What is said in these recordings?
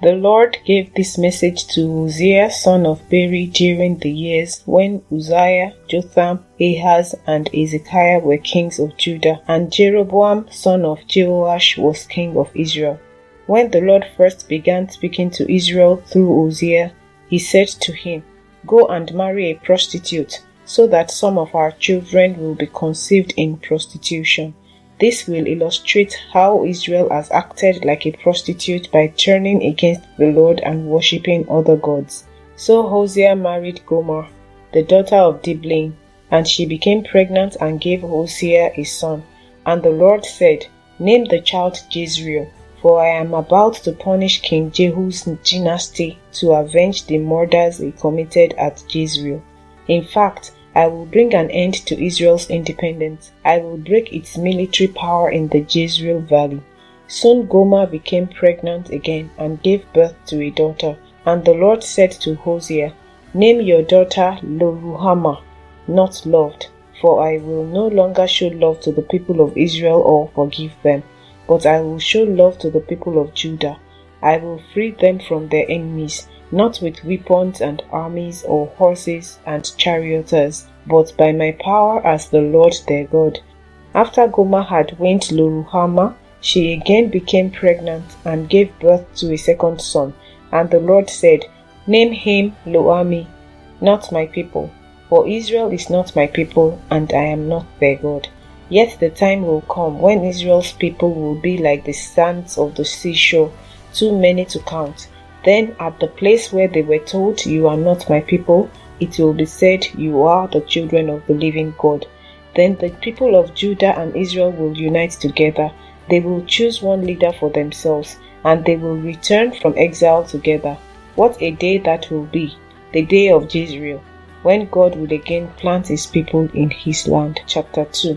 The Lord gave this message to Hosea son of Beeri during the years when Uzziah, Jotham, Ahaz, and Hezekiah were kings of Judah, and Jeroboam son of Jehoash was king of Israel. When the Lord first began speaking to Israel through Hosea, he said to him, "Go and marry a prostitute, so that some of our children will be conceived in prostitution." This will illustrate how Israel has acted like a prostitute by turning against the Lord and worshipping other gods. So Hosea married Gomer, the daughter of Diblaim, and she became pregnant and gave Hosea a son. And the Lord said, "Name the child Jezreel, for I am about to punish King Jehu's dynasty to avenge the murders he committed at Jezreel. In fact, I will bring an end to Israel's independence. I will break its military power in the Jezreel Valley." Soon Gomer became pregnant again and gave birth to a daughter. And the Lord said to Hosea, "Name your daughter Lo-ruhamah, not loved, for I will no longer show love to the people of Israel or forgive them, but I will show love to the people of Judah. I will free them from their enemies, not with weapons and armies or horses and charioteers, but by my power as the Lord their God." After Gomer had weaned Lo-ruhamah, she again became pregnant and gave birth to a second son. And the Lord said, "Name him Lo-ammi, not my people, for Israel is not my people, and I am not their God. Yet the time will come when Israel's people will be like the sands of the seashore, too many to count. Then at the place where they were told, 'You are not my people,' it will be said, 'You are the children of the living God.' Then the people of Judah and Israel will unite together. They will choose one leader for themselves, and they will return from exile together. What a day that will be, the day of Jezreel, when God will again plant his people in his land." Chapter 2.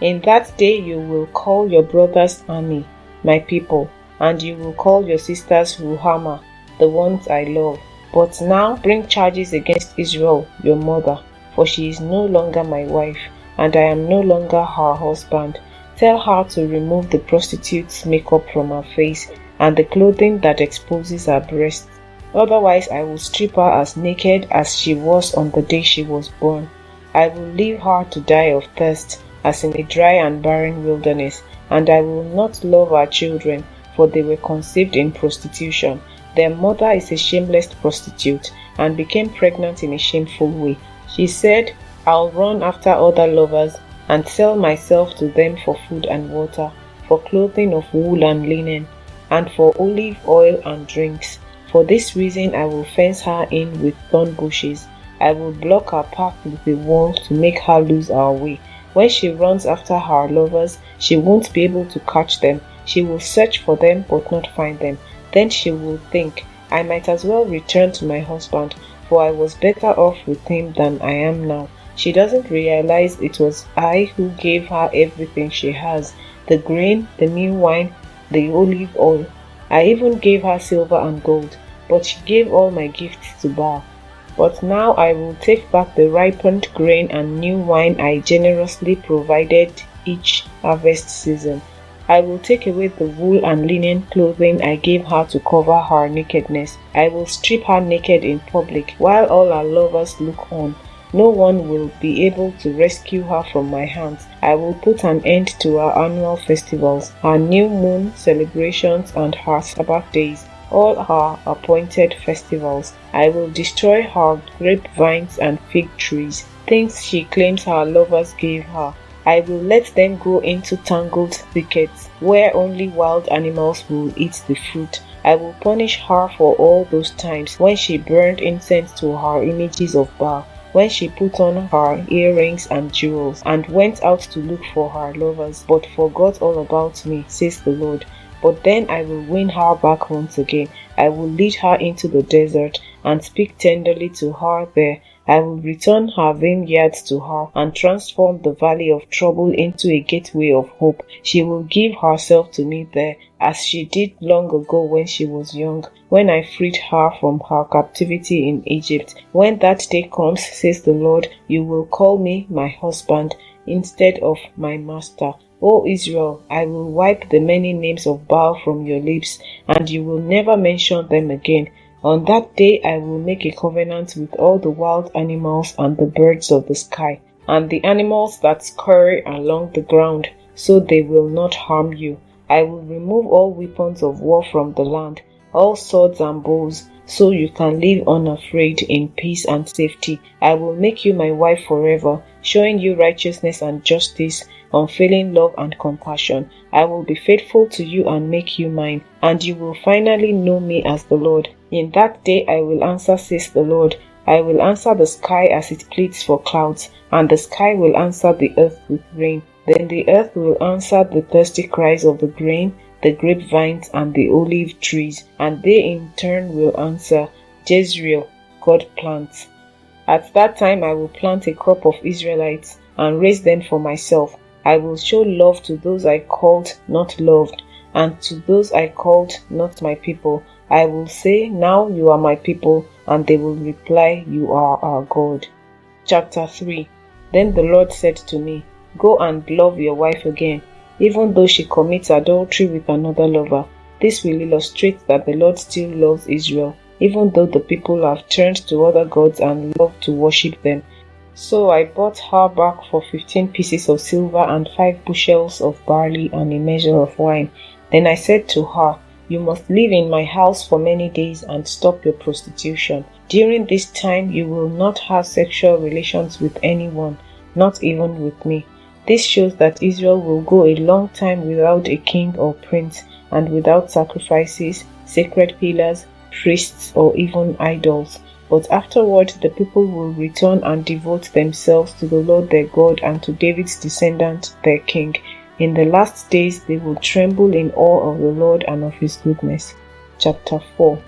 In that day you will call your brothers Anni, my people, and you will call your sisters Ruhamah, the ones I love. But now bring charges against Israel, your mother, for she is no longer my wife, and I am no longer her husband. Tell her to remove the prostitute's makeup from her face and the clothing that exposes her breasts. Otherwise I will strip her as naked as she was on the day she was born. I will leave her to die of thirst, as in a dry and barren wilderness, and I will not love her children, for they were conceived in prostitution. Their mother is a shameless prostitute, and became pregnant in a shameful way. She said, "I'll run after other lovers, and sell myself to them for food and water, for clothing of wool and linen, and for olive oil and drinks. For this reason I will fence her in with thorn bushes. I will block her path with a wall to make her lose her way. When she runs after her lovers, she won't be able to catch them. She will search for them but not find them. Then she will think, 'I might as well return to my husband, for I was better off with him than I am now.' She doesn't realize it was I who gave her everything she has, the grain, the new wine, the olive oil. I even gave her silver and gold, but she gave all my gifts to Baal. But now I will take back the ripened grain and new wine I generously provided each harvest season. I will take away the wool and linen clothing I gave her to cover her nakedness. I will strip her naked in public, while all her lovers look on. No one will be able to rescue her from my hands. I will put an end to her annual festivals, her new moon celebrations, and her Sabbath days, all her appointed festivals. I will destroy her grapevines and fig trees, things she claims her lovers gave her. I will let them go into tangled thickets, where only wild animals will eat the fruit. I will punish her for all those times when she burned incense to her images of Baal, when she put on her earrings and jewels, and went out to look for her lovers, but forgot all about me, says the Lord. But then I will win her back once again. I will lead her into the desert, and speak tenderly to her there. I will return her vineyards to her, and transform the valley of trouble into a gateway of hope. She will give herself to me there, as she did long ago when she was young, when I freed her from her captivity in Egypt. When that day comes, says the Lord, you will call me my husband instead of my master. O Israel, I will wipe the many names of Baal from your lips, and you will never mention them again. On that day I will make a covenant with all the wild animals and the birds of the sky, and the animals that scurry along the ground, so they will not harm you. I will remove all weapons of war from the land, all swords and bows, so you can live unafraid in peace and safety. I will make you my wife forever, showing you righteousness and justice, unfailing love and compassion. I will be faithful to you and make you mine, and you will finally know me as the Lord. In that day I will answer, says the Lord. I will answer the sky as it pleads for clouds, and the sky will answer the earth with rain. Then the earth will answer the thirsty cries of the grain, the grapevines, and the olive trees, and they in turn will answer, Jezreel, God plants. At that time I will plant a crop of Israelites and raise them for myself. I will show love to those I called not loved, and to those I called not my people. I will say, now you are my people, and they will reply, you are our God. Chapter 3. Then the Lord said to me, Go and love your wife again, even though she commits adultery with another lover. This will illustrate that the Lord still loves Israel, even though the people have turned to other gods and love to worship them. So I bought her back for 15 pieces of silver and 5 bushels of barley and a measure of wine. Then I said to her, You must live in my house for many days and stop your prostitution. During this time you will not have sexual relations with anyone, not even with me. This shows that Israel will go a long time without a king or prince, and without sacrifices, sacred pillars, priests, or even idols. But afterward the people will return and devote themselves to the Lord their God and to David's descendant, their king. In the last days they will tremble in awe of the Lord and of his goodness. Chapter 4.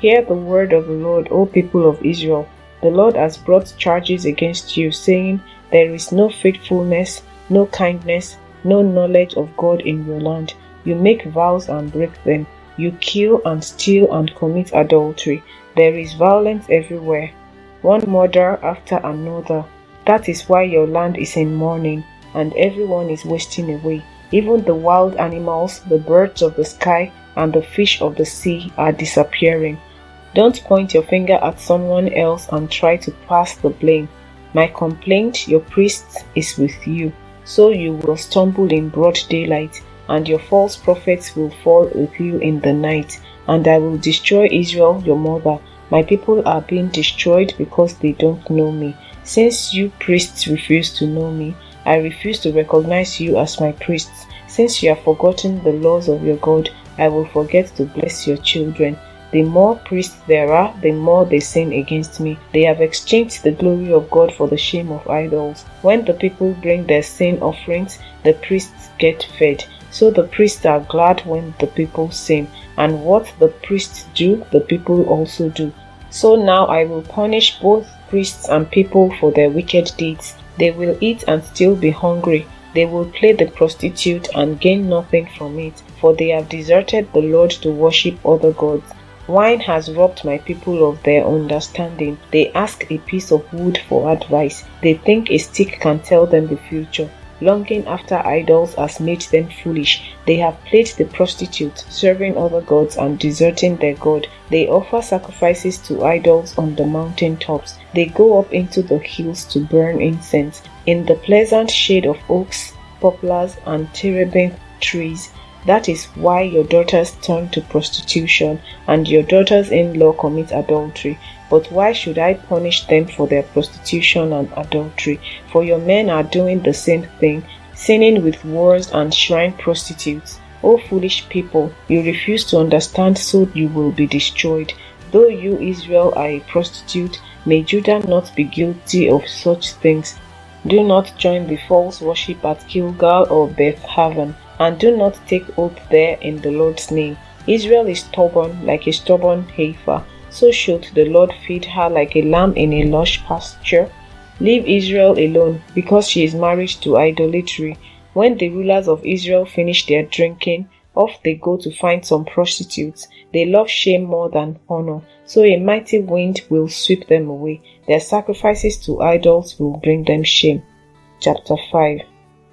Hear the word of the Lord, O people of Israel. The Lord has brought charges against you, saying, There is no faithfulness, no kindness, no knowledge of God in your land. You make vows and break them. You kill and steal and commit adultery. There is violence everywhere, one murder after another. That is why your land is in mourning, and everyone is wasting away. Even the wild animals, the birds of the sky, and the fish of the sea are disappearing. Don't point your finger at someone else and try to pass the blame. My complaint, your priests, is with you. So you will stumble in broad daylight, and your false prophets will fall with you in the night. And I will destroy Israel, your mother. My people are being destroyed because they don't know me. Since you priests refuse to know me, I refuse to recognize you as my priests. Since you have forgotten the laws of your God, I will forget to bless your children. The more priests there are, the more they sin against me. They have exchanged the glory of God for the shame of idols. When the people bring their sin offerings, the priests get fed. So the priests are glad when the people sin, and what the priests do, the people also do. So now I will punish both priests and people for their wicked deeds. They will eat and still be hungry. They will play the prostitute and gain nothing from it, for they have deserted the Lord to worship other gods. Wine has robbed my people of their understanding. They ask a piece of wood for advice. They think a stick can tell them the future. Longing after idols has made them foolish. They have played the prostitute, serving other gods and deserting their God. They offer sacrifices to idols on the mountain tops. They go up into the hills to burn incense. In the pleasant shade of oaks, poplars, and terebinth trees. That is why your daughters turn to prostitution, and your daughters-in-law commit adultery. But why should I punish them for their prostitution and adultery? For your men are doing the same thing, sinning with whores and shrine prostitutes. O foolish people, you refuse to understand, so you will be destroyed. Though you, Israel, are a prostitute, may Judah not be guilty of such things. Do not join the false worship at Gilgal or Beth-Haven, and do not take oath there in the Lord's name. Israel is stubborn like a stubborn heifer. So should the Lord feed her like a lamb in a lush pasture? Leave Israel alone, because she is married to idolatry. When the rulers of Israel finish their drinking, off they go to find some prostitutes. They love shame more than honor, so a mighty wind will sweep them away. Their sacrifices to idols will bring them shame. Chapter 5.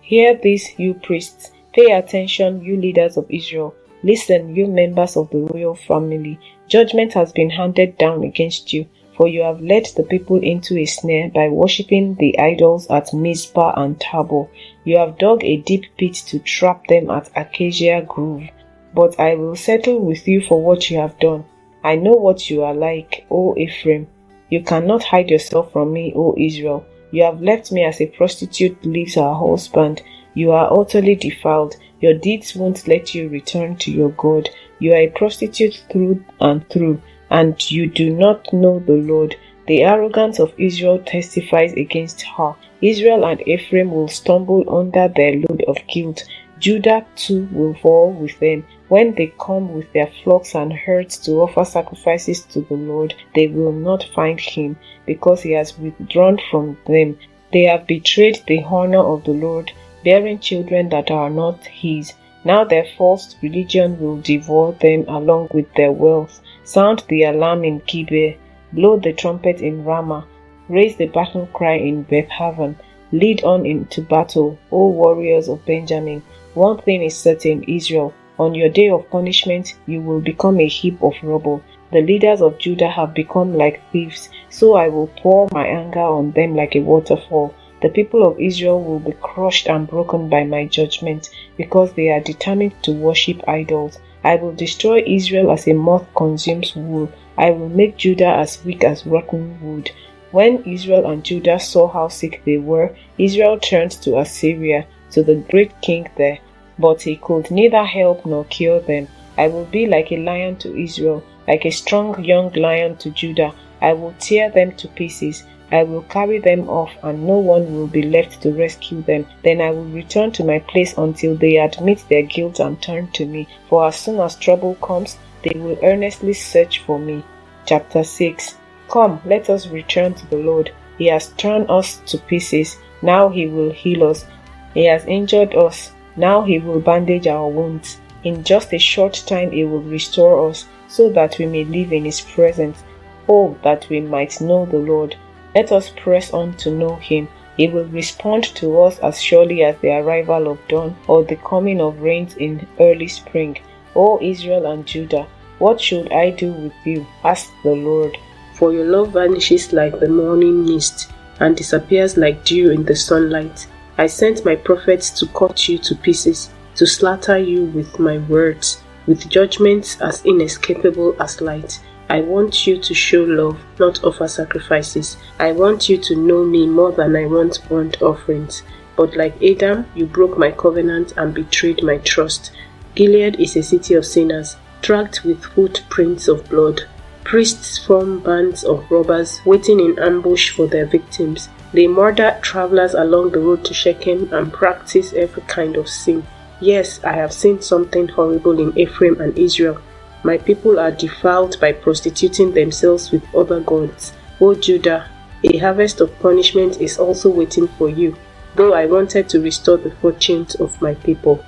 Hear this, you priests. Pay attention, you leaders of Israel. Listen, you members of the royal family. Judgment has been handed down against you, for you have led the people into a snare by worshipping the idols at Mizpah and Tabor. You have dug a deep pit to trap them at Acacia Grove. But I will settle with you for what you have done. I know what you are like, O Ephraim. You cannot hide yourself from me, O Israel. You have left me as a prostitute leaves her husband. You are utterly defiled. Your deeds won't let you return to your God. You are a prostitute through and through, and you do not know the Lord. The arrogance of Israel testifies against her. Israel and Ephraim will stumble under their load of guilt. Judah too will fall with them. When they come with their flocks and herds to offer sacrifices to the Lord, they will not find him, because he has withdrawn from them. They have betrayed the honor of the Lord, bearing children that are not his. Now their false religion will devour them along with their wealth. Sound the alarm in Gibeah, blow the trumpet in Ramah, raise the battle cry in Beth-Haven. Lead on into battle, O warriors of Benjamin. One thing is certain, Israel, on your day of punishment you will become a heap of rubble. The leaders of Judah have become like thieves, so I will pour my anger on them like a waterfall. The people of Israel will be crushed and broken by my judgment, because they are determined to worship idols. I will destroy Israel as a moth consumes wool. I will make Judah as weak as rotten wood. When Israel and Judah saw how sick they were, Israel turned to Assyria, to the great king there, but he could neither help nor cure them. I will be like a lion to Israel, like a strong young lion to Judah. I will tear them to pieces. I will carry them off, and no one will be left to rescue them. Then I will return to my place until they admit their guilt and turn to me. For as soon as trouble comes, they will earnestly search for me. Chapter 6. Come, let us return to the Lord. He has torn us to pieces. Now he will heal us. He has injured us. Now he will bandage our wounds. In just a short time he will restore us, so that we may live in his presence. Oh, that we might know the Lord. Let us press on to know him. He will respond to us as surely as the arrival of dawn or the coming of rains in early spring. O Israel and Judah, what should I do with you? Asked the Lord. For your love vanishes like the morning mist, and disappears like dew in the sunlight. I sent my prophets to cut you to pieces, to slaughter you with my words, with judgments as inescapable as light. I want you to show love, not offer sacrifices. I want you to know me more than I want burnt offerings. But like Adam, you broke my covenant and betrayed my trust. Gilead is a city of sinners, tracked with footprints of blood. Priests form bands of robbers, waiting in ambush for their victims. They murder travelers along the road to Shechem and practice every kind of sin. Yes, I have seen something horrible in Ephraim and Israel. My people are defiled by prostituting themselves with other gods. O Judah, a harvest of punishment is also waiting for you, though I wanted to restore the fortunes of my people.